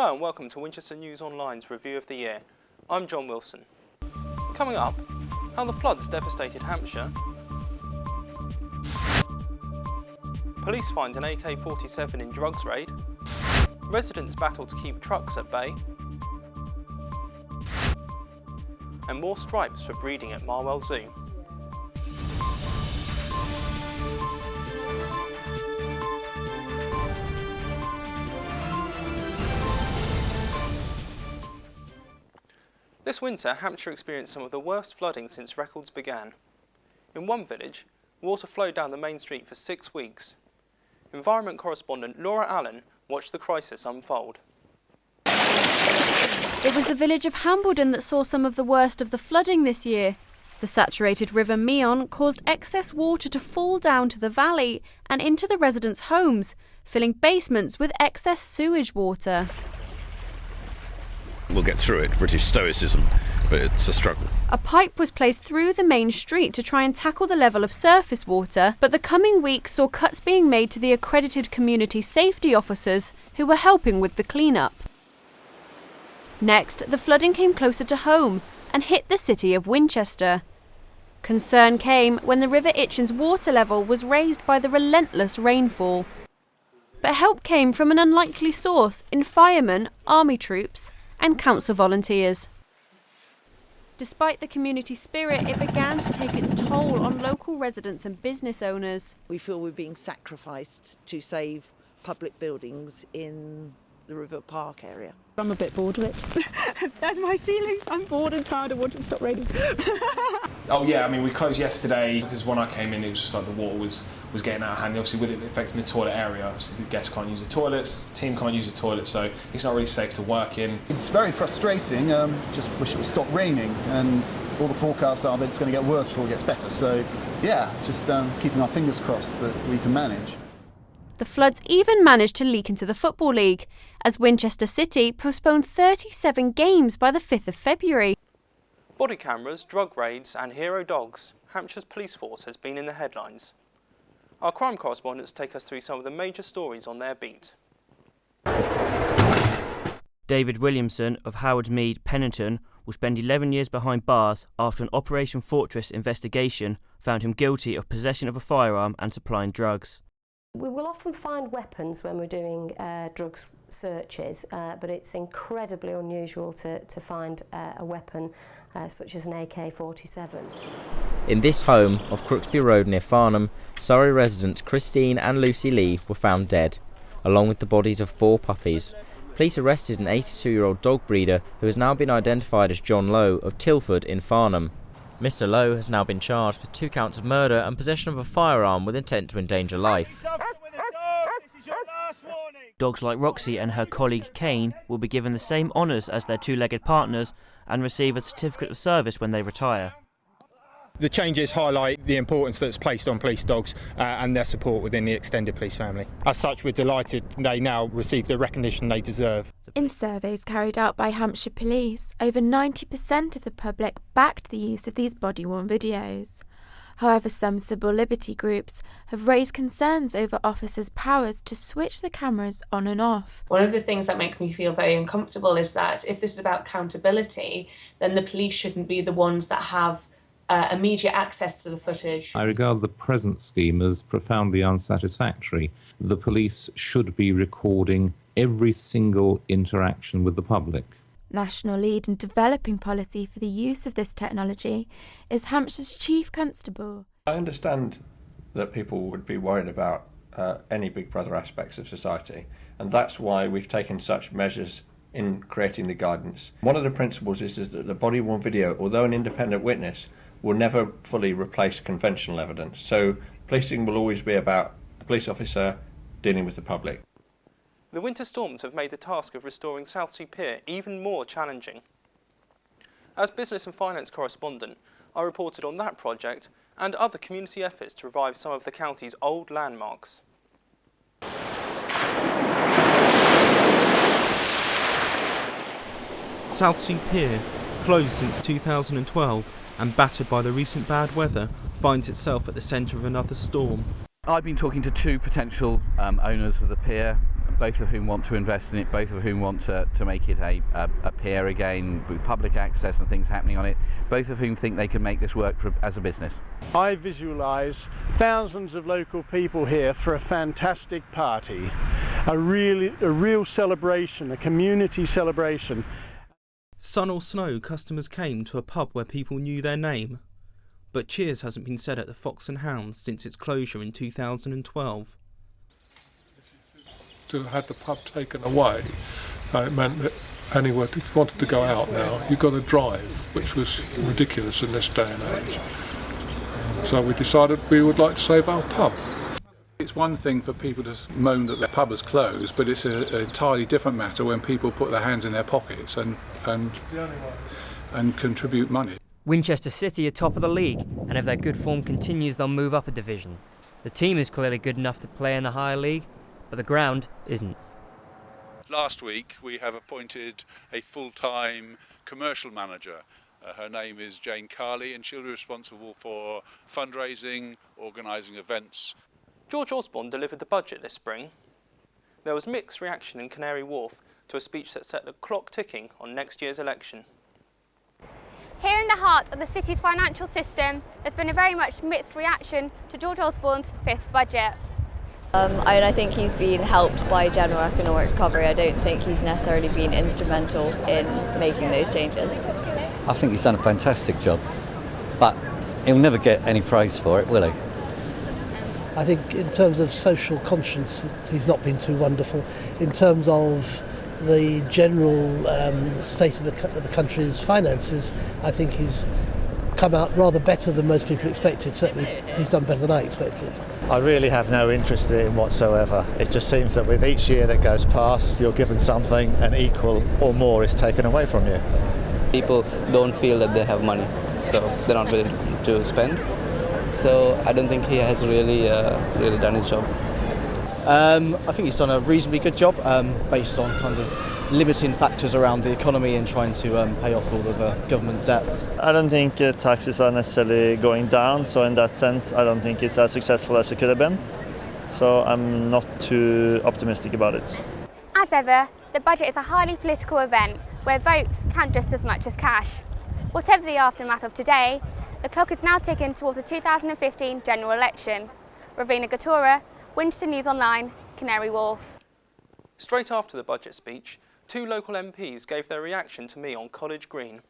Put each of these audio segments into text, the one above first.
Hello and welcome to Winchester News Online's Review of the Year. I'm John Wilson. Coming up, how the floods devastated Hampshire, police find an AK-47 in drugs raid, residents battle to keep trucks at bay, and more stripes for breeding at Marwell Zoo. This winter, Hampshire experienced some of the worst flooding since records began. In one village, water flowed down the main street for 6 weeks. Environment correspondent Laura Allen watched the crisis unfold. It was the village of Hambledon that saw some of the worst of the flooding this year. The saturated River Meon caused excess water to fall down to the valley and into the residents' homes, filling basements with excess sewage water. We'll get through it, British stoicism, but it's a struggle. A pipe was placed through the main street to try and tackle the level of surface water, but the coming weeks saw cuts being made to the accredited community safety officers who were helping with the clean-up. Next, the flooding came closer to home and hit the city of Winchester. Concern came when the River Itchen's water level was raised by the relentless rainfall. But help came from an unlikely source in firemen, army troops and council volunteers. Despite the community spirit, it began to take its toll on local residents and business owners. We feel we're being sacrificed to save public buildings in the River Park area. I'm a bit bored of it. That's my feelings. I'm bored and tired. I want it to stop raining. Oh yeah, I mean, we closed yesterday because when I came in it was just like the water was getting out of hand. Obviously with it affecting the toilet area, obviously the guests can't use the toilets, the team can't use the toilets, so it's not really safe to work in. It's very frustrating, just wish it would stop raining, and all the forecasts are that it's going to get worse before it gets better, so yeah, just keeping our fingers crossed that we can manage. The floods even managed to leak into the Football League, as Winchester City postponed 37 games by the 5th of February. Body cameras, drug raids and hero dogs, Hampshire's police force has been in the headlines. Our crime correspondents take us through some of the major stories on their beat. David Williamson of Howard's Mead, Pennington, will spend 11 years behind bars after an Operation Fortress investigation found him guilty of possession of a firearm and supplying drugs. We will often find weapons when we're doing drugs searches, but it's incredibly unusual to find a weapon such as an AK-47. In this home off Crooksby Road near Farnham, Surrey residents Christine and Lucy Lee were found dead, along with the bodies of 4 puppies. Police arrested an 82-year-old dog breeder who has now been identified as John Lowe of Tilford in Farnham. Mr. Lowe has now been charged with 2 counts of murder and possession of a firearm with intent to endanger life. Dogs like Roxy and her colleague Kane will be given the same honours as their 2-legged partners and receive a certificate of service when they retire. The changes highlight the importance that's placed on police dogs and their support within the extended police family. As such, we're delighted they now receive the recognition they deserve. In surveys carried out by Hampshire Police, over 90% of the public backed the use of these body-worn videos. However, some civil liberty groups have raised concerns over officers' powers to switch the cameras on and off. One of the things that make me feel very uncomfortable is that if this is about accountability, then the police shouldn't be the ones that have immediate access to the footage. I regard the present scheme as profoundly unsatisfactory. The police should be recording every single interaction with the public. National lead in developing policy for the use of this technology is Hampshire's Chief Constable. I understand that people would be worried about any Big Brother aspects of society, and that's why we've taken such measures in creating the guidance. One of the principles is that the body-worn video, although an independent witness, will never fully replace conventional evidence. So policing will always be about the police officer dealing with the public. The winter storms have made the task of restoring Southsea Pier even more challenging. As business and finance correspondent, I reported on that project and other community efforts to revive some of the county's old landmarks. Southsea Pier, closed since 2012 and battered by the recent bad weather, finds itself at the centre of another storm. I've been talking to 2 potential owners of the pier, both of whom want to invest in it, both of whom want to make it a pier again, with public access and things happening on it, both of whom think they can make this work as a business. I visualise thousands of local people here for a fantastic party, a real celebration, a community celebration. Sun or snow, customers came to a pub where people knew their name. But cheers hasn't been said at the Fox and Hounds since its closure in 2012. To have had the pub taken away, it meant that anyone, if you wanted to go out now, you've got to drive, which was ridiculous in this day and age. So we decided we would like to save our pub. It's one thing for people to moan that their pub is closed, but it's an entirely different matter when people put their hands in their pockets and contribute money. Winchester City are top of the league, and if their good form continues, they'll move up a division. The team is clearly good enough to play in the higher league, but the ground isn't. Last week we have appointed a full-time commercial manager. Her name is Jane Carley, and she'll be responsible for fundraising, organising events. George Osborne delivered the budget this spring. There was mixed reaction in Canary Wharf to a speech that set the clock ticking on next year's election. Here in the heart of the city's financial system, there's been a very much mixed reaction to George Osborne's fifth budget. I think he's been helped by general economic recovery. I don't think he's necessarily been instrumental in making those changes. I think he's done a fantastic job, but he'll never get any praise for it, will he? I think in terms of social conscience, he's not been too wonderful. In terms of the general state of the country's finances, I think he's come out rather better than most people expected. Certainly he's done better than I expected. I really have no interest in it whatsoever. It just seems that with each year that goes past, you're given something and equal or more is taken away from you. People don't feel that they have money, so they're not willing to spend. So I don't think he has really done his job. I think he's done a reasonably good job based on kind of limiting factors around the economy and trying to pay off all of the government debt. I don't think taxes are necessarily going down, so in that sense I don't think it's as successful as it could have been. So I'm not too optimistic about it. As ever, the budget is a highly political event where votes count just as much as cash. Whatever the aftermath of today, the clock is now ticking towards the 2015 general election. Ravina Gatura, Winchester News Online, Canary Wharf. Straight after the budget speech, two local MPs gave their reaction to me on College Green.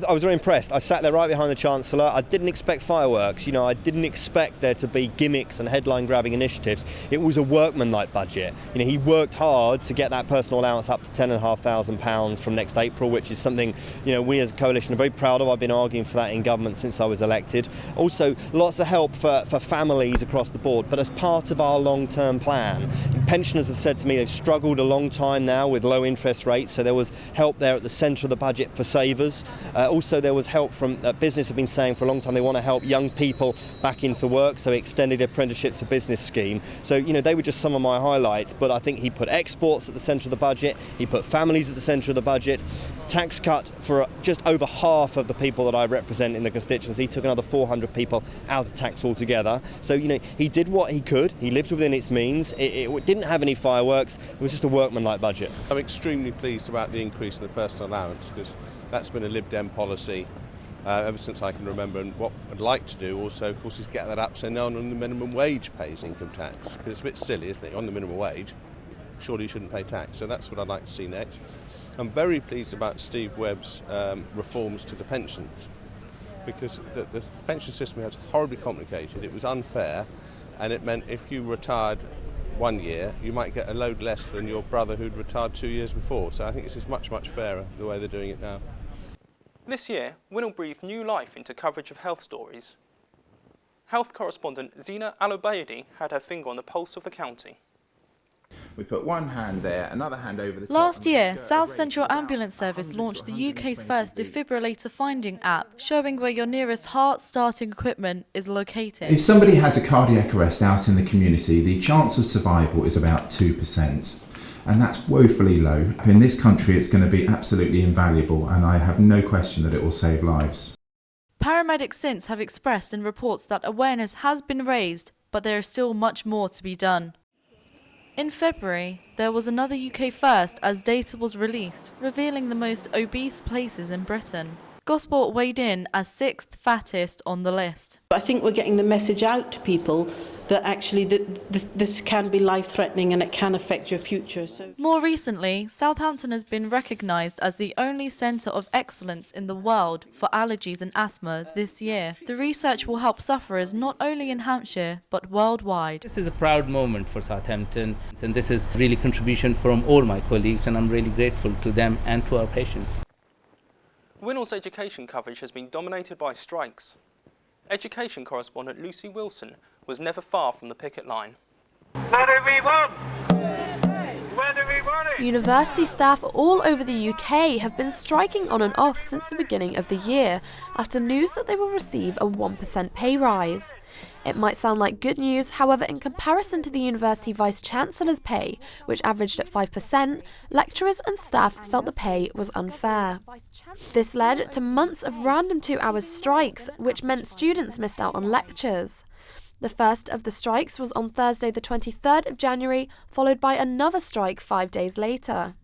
I was very impressed. I sat there right behind the Chancellor. I didn't expect fireworks, I didn't expect there to be gimmicks and headline-grabbing initiatives. It was a workman-like budget. He worked hard to get that personal allowance up to £10,500 from next April, which is something, we as a coalition are very proud of. I've been arguing for that in government since I was elected. Also, lots of help for families across the board, but as part of our long-term plan. Pensioners have said to me they've struggled a long time now with low interest rates, so there was help there at the centre of the budget for savers. Also, there was help from business have been saying for a long time they want to help young people back into work, so he extended the apprenticeships for business scheme. So, they were just some of my highlights, but I think he put exports at the centre of the budget, he put families at the centre of the budget, tax cut for just over half of the people that I represent in the constituency. He took another 400 people out of tax altogether. So, he did what he could, he lived within its means, it didn't have any fireworks, it was just a workman-like budget. I'm extremely pleased about the increase in the personal allowance, because that's been a Lib Dem policy ever since I can remember, and what I'd like to do also, of course, is get that up so no one on the minimum wage pays income tax, because it's a bit silly, isn't it? On the minimum wage, surely you shouldn't pay tax, so that's what I'd like to see next. I'm very pleased about Steve Webb's reforms to the pensions, because the pension system was horribly complicated, it was unfair, and it meant if you retired 1 year, you might get a load less than your brother who'd retired 2 years before. So I think this is much, much fairer, the way they're doing it now. This year, Winol breathed new life into coverage of health stories. Health correspondent Zina Al-Obaidi had her finger on the pulse of the county. We put one hand there, another hand over the top. Last year, South Central Ambulance Service launched the UK's first defibrillator finding app, showing where your nearest heart starting equipment is located. If somebody has a cardiac arrest out in the community, the chance of survival is about 2%. And that's woefully low. In this country, it's going to be absolutely invaluable, and I have no question that it will save lives. Paramedics since have expressed in reports that awareness has been raised, but there is still much more to be done. In February, there was another UK first as data was released, revealing the most obese places in Britain. Gosport weighed in as 6th fattest on the list. I think we're getting the message out to people that actually this can be life-threatening and it can affect your future. So. More recently, Southampton has been recognised as the only centre of excellence in the world for allergies and asthma this year. The research will help sufferers not only in Hampshire but worldwide. This is a proud moment for Southampton, and this is really contribution from all my colleagues, and I'm really grateful to them and to our patients. Winol's education coverage has been dominated by strikes. Education correspondent Lucy Wilson was never far from the picket line. What do we want? What do we want it? University staff all over the UK have been striking on and off since the beginning of the year after news that they will receive a 1% pay rise. It might sound like good news, however, in comparison to the University Vice-Chancellor's pay, which averaged at 5%, lecturers and staff felt the pay was unfair. This led to months of random 2-hour strikes, which meant students missed out on lectures. The first of the strikes was on Thursday the 23rd of January, followed by another strike 5 days later.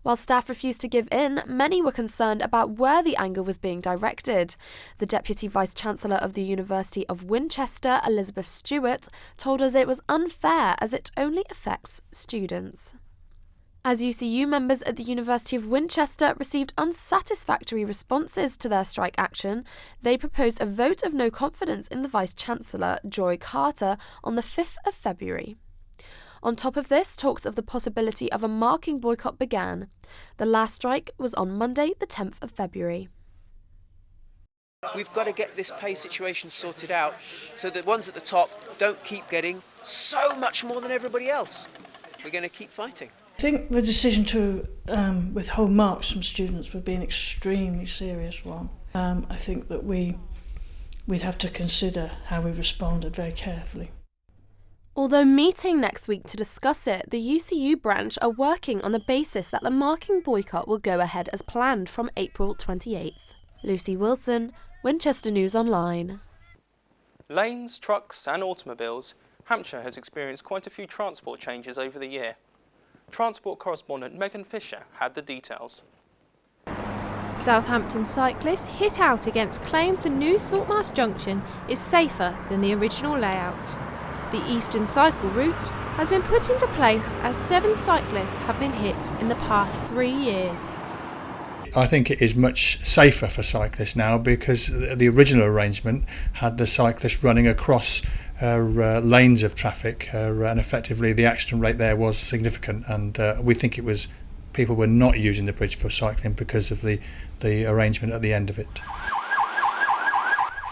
While staff refused to give in, many were concerned about where the anger was being directed. The Deputy Vice-Chancellor of the University of Winchester, Elizabeth Stewart, told us it was unfair as it only affects students. As UCU members at the University of Winchester received unsatisfactory responses to their strike action, they proposed a vote of no confidence in the Vice-Chancellor, Joy Carter, on the 5th of February. On top of this, talks of the possibility of a marking boycott began. The last strike was on Monday, the 10th of February. We've got to get this pay situation sorted out so that the ones at the top don't keep getting so much more than everybody else. We're going to keep fighting. I think the decision to withhold marks from students would be an extremely serious one. I think that we'd have to consider how we responded very carefully. Although meeting next week to discuss it, the UCU branch are working on the basis that the marking boycott will go ahead as planned from April 28th. Lucy Wilson, Winchester News Online. Lanes, trucks and automobiles, Hampshire has experienced quite a few transport changes over the year. Transport correspondent Megan Fisher had the details. Southampton cyclists hit out against claims the new Saltmarsh Junction is safer than the original layout. The Eastern Cycle route has been put into place as 7 cyclists have been hit in the past 3 years. I think it is much safer for cyclists now because the original arrangement had the cyclists running across lanes of traffic and effectively the accident rate there was significant, and we think it was people were not using the bridge for cycling because of the arrangement at the end of it.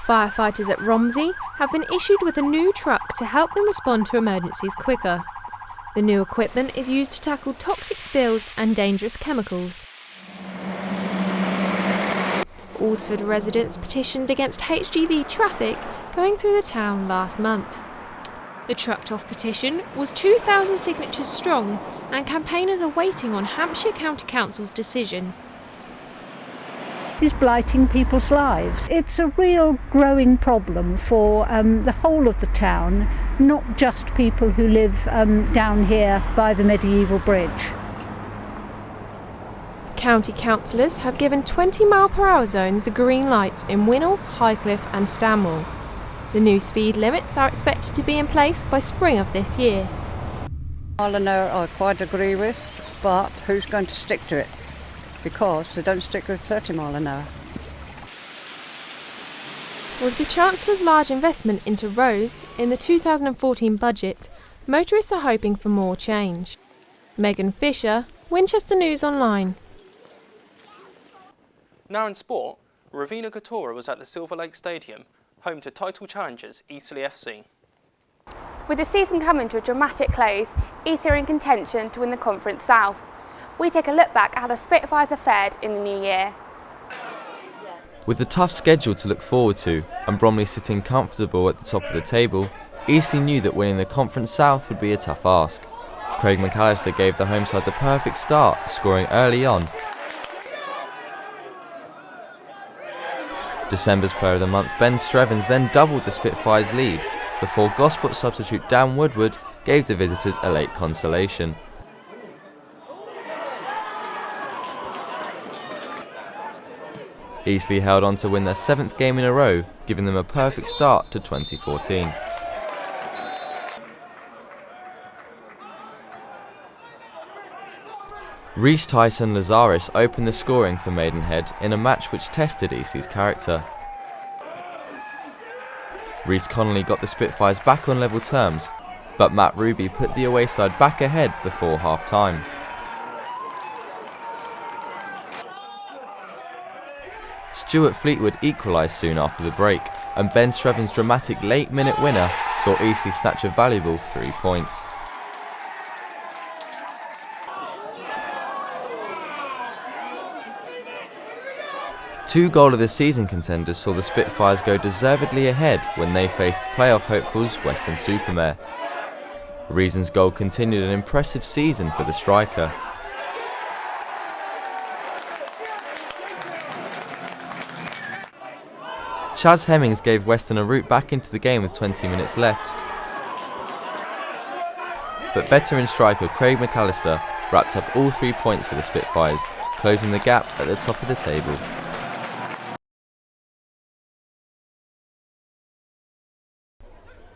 Firefighters at Romsey have been issued with a new truck to help them respond to emergencies quicker. The new equipment is used to tackle toxic spills and dangerous chemicals. Alresford residents petitioned against HGV traffic going through the town last month. The trucked-off petition was 2,000 signatures strong, and campaigners are waiting on Hampshire County Council's decision. Is blighting people's lives. It's a real growing problem for the whole of the town, not just people who live down here by the medieval bridge. County councillors have given 20-mile-per-hour zones the green light in Winol, Highcliffe and Stanmore. The new speed limits are expected to be in place by spring of this year. Mile an hour I quite agree with, but who's going to stick to it? Because they don't stick with 30 mile an hour. With the Chancellor's large investment into roads in the 2014 budget, motorists are hoping for more change. Megan Fisher, Winchester News Online. Now in sport, Ravina Gatora was at the Silver Lake Stadium, home to title challengers Eastleigh FC. With the season coming to a dramatic close, Eastleigh are in contention to win the Conference South. We take a look back at how the Spitfires have fared in the new year. With a tough schedule to look forward to and Bromley sitting comfortable at the top of the table, Eastleigh knew that winning the Conference South would be a tough ask. Craig McAllister gave the home side the perfect start, scoring early on. December's Player of the Month Ben Strevens then doubled the Spitfires' lead before Gosport substitute Dan Woodward gave the visitors a late consolation. Eastleigh held on to win their 7th game in a row, giving them a perfect start to 2014. Reece Tyson-Lazaris opened the scoring for Maidenhead in a match which tested Eastleigh's character. Reece Connolly got the Spitfires back on level terms, but Matt Ruby put the away side back ahead before half-time. Stuart Fleetwood equalised soon after the break, and Ben Streven's dramatic late-minute winner saw Eastleigh snatch a valuable 3 points. Two goal-of-the-season contenders saw the Spitfires go deservedly ahead when they faced playoff hopefuls Weston-super-Mare. Reason's goal continued an impressive season for the striker. Chaz Hemmings gave Weston a route back into the game with 20 minutes left. But veteran striker Craig McAllister wrapped up all 3 points for the Spitfires, closing the gap at the top of the table.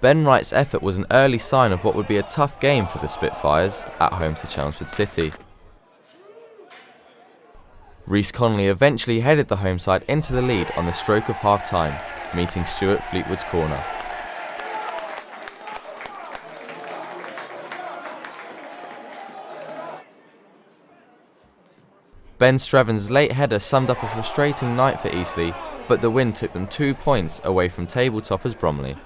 Ben Wright's effort was an early sign of what would be a tough game for the Spitfires at home to Chelmsford City. Reece Connolly eventually headed the home side into the lead on the stroke of half-time, meeting Stuart Fleetwood's corner. Ben Streven's late header summed up a frustrating night for Eastleigh, but the win took them 2 points away from table toppers Bromley.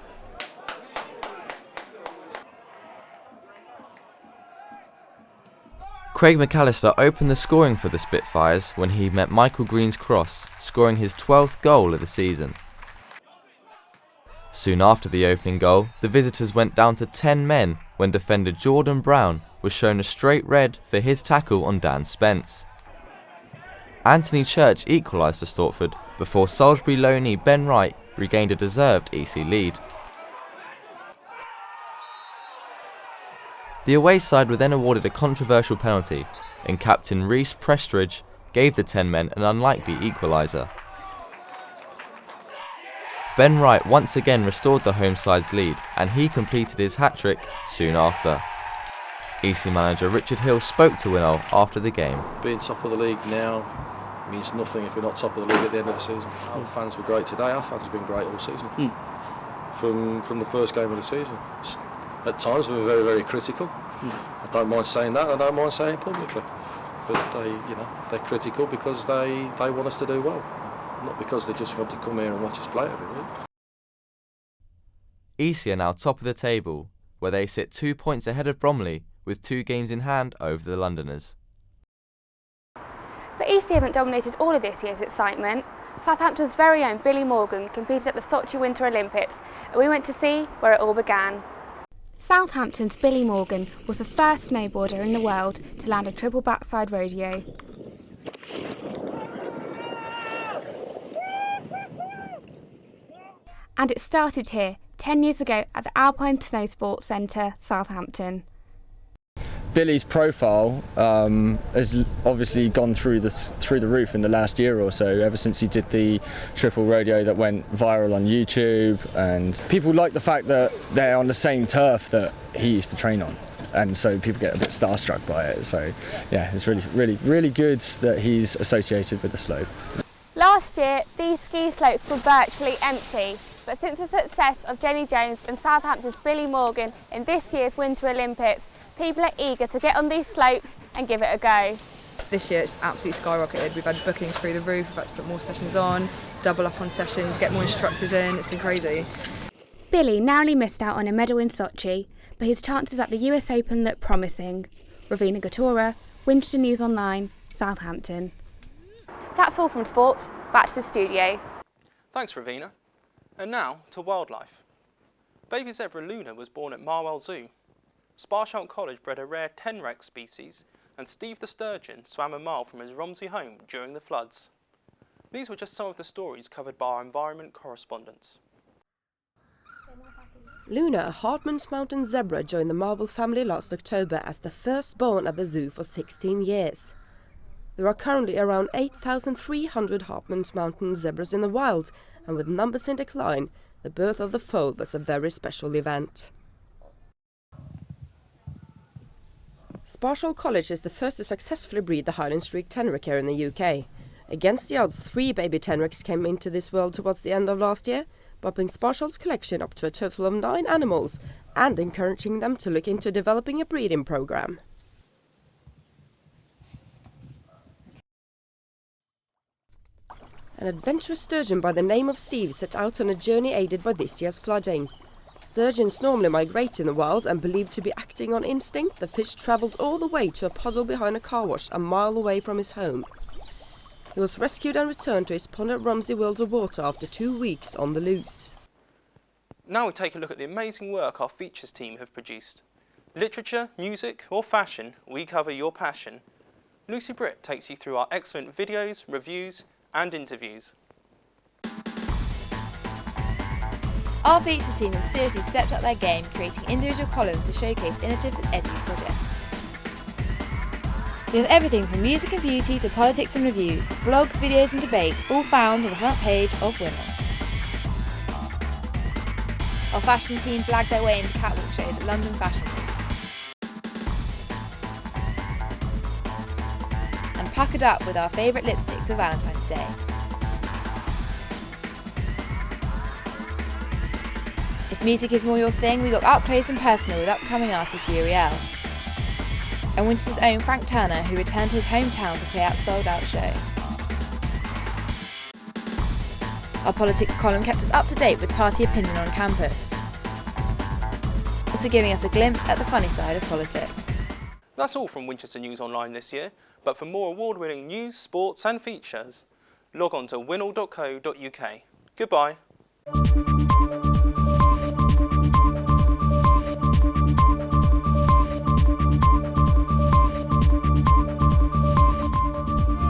Craig McAllister opened the scoring for the Spitfires when he met Michael Green's cross, scoring his 12th goal of the season. Soon after the opening goal, the visitors went down to 10 men when defender Jordan Brown was shown a straight red for his tackle on Dan Spence. Anthony Church equalised for Stortford before Salisbury loanee Ben Wright regained a deserved Eastleigh lead. The away side were then awarded a controversial penalty, and captain Rhys Prestridge gave the 10 men an unlikely equaliser. Ben Wright once again restored the home side's lead, and he completed his hat-trick soon after. Eastleigh manager Richard Hill spoke to Winol after the game. Being top of the league now means nothing if we're not top of the league at the end of the season. Our fans were great today, our fans have been great all season. From the first game of the season. At times we were very, very critical. I don't mind saying that, I don't mind saying it publicly. But they're critical because they want us to do well, not because they just want to come here and watch us play every week. Eastleigh are now top of the table, where they sit 2 points ahead of Bromley, with 2 games in hand over the Londoners. But Eastleigh haven't dominated all of this year's excitement. Southampton's very own Billy Morgan competed at the Sochi Winter Olympics, and we went to see where it all began. Southampton's Billy Morgan was the first snowboarder in the world to land a triple backside rodeo. And it started here, 10 years ago at the Alpine Snow Sports Centre, Southampton. Billy's profile has obviously gone through the roof in the last year or so, ever since he did the triple rodeo that went viral on YouTube, and people like the fact that they're on the same turf that he used to train on, and so people get a bit starstruck by it. So yeah, it's really good that he's associated with the slope. Last year these ski slopes were virtually empty, but since the success of Jenny Jones and Southampton's Billy Morgan in this year's Winter Olympics, people are eager to get on these slopes and give it a go. This year it's absolutely skyrocketed. We've had bookings through the roof, we've had to put more sessions on, double up on sessions, get more instructors in, it's been crazy. Billy narrowly missed out on a medal in Sochi, but his chances at the US Open look promising. Ravina Gatora, Winchester News Online, Southampton. That's all from sports, back to the studio. Thanks, Ravina. And now to wildlife. Baby zebra Luna was born at Marwell Zoo. Sparshalt College bred a rare tenrex species, and Steve the sturgeon swam a mile from his Romsey home during the floods. These were just some of the stories covered by our environment correspondents. Luna, a Hartman's Mountain zebra, joined the marble family last October as the firstborn at the zoo for 16 years. There are currently around 8,300 Hartman's Mountain zebras in the wild, and with numbers in decline, the birth of the foal was a very special event. Sparshall College is the first to successfully breed the Highland Streak tenrec here in the UK. Against the odds, 3 baby tenrecs came into this world towards the end of last year, bumping Sparshall's collection up to a total of 9 animals and encouraging them to look into developing a breeding programme. An adventurous sturgeon by the name of Steve set out on a journey aided by this year's flooding. Sturgeons normally migrate in the wild, and believed to be acting on instinct, the fish travelled all the way to a puddle behind a car wash a mile away from his home. He was rescued and returned to his pond at Rumsey Worlds of Water after 2 weeks on the loose. Now we take a look at the amazing work our features team have produced. Literature, music or fashion, we cover your passion. Lucy Britt takes you through our excellent videos, reviews and interviews. Our features team have seriously stepped up their game, creating individual columns to showcase innovative and edgy projects. We have everything from music and beauty to politics and reviews, blogs, videos and debates, all found on the front page of Winol. Our fashion team blagged their way into catwalk shows at London Fashion Week. And puckered up with our favourite lipsticks for Valentine's Day. If music is more your thing, we got up close and personal with upcoming artist Uriel. And Winchester's own Frank Turner, who returned to his hometown to play out sold-out show. Our politics column kept us up to date with party opinion on campus, also giving us a glimpse at the funny side of politics. That's all from Winchester News Online this year, but for more award-winning news, sports and features, log on to winol.co.uk. Goodbye.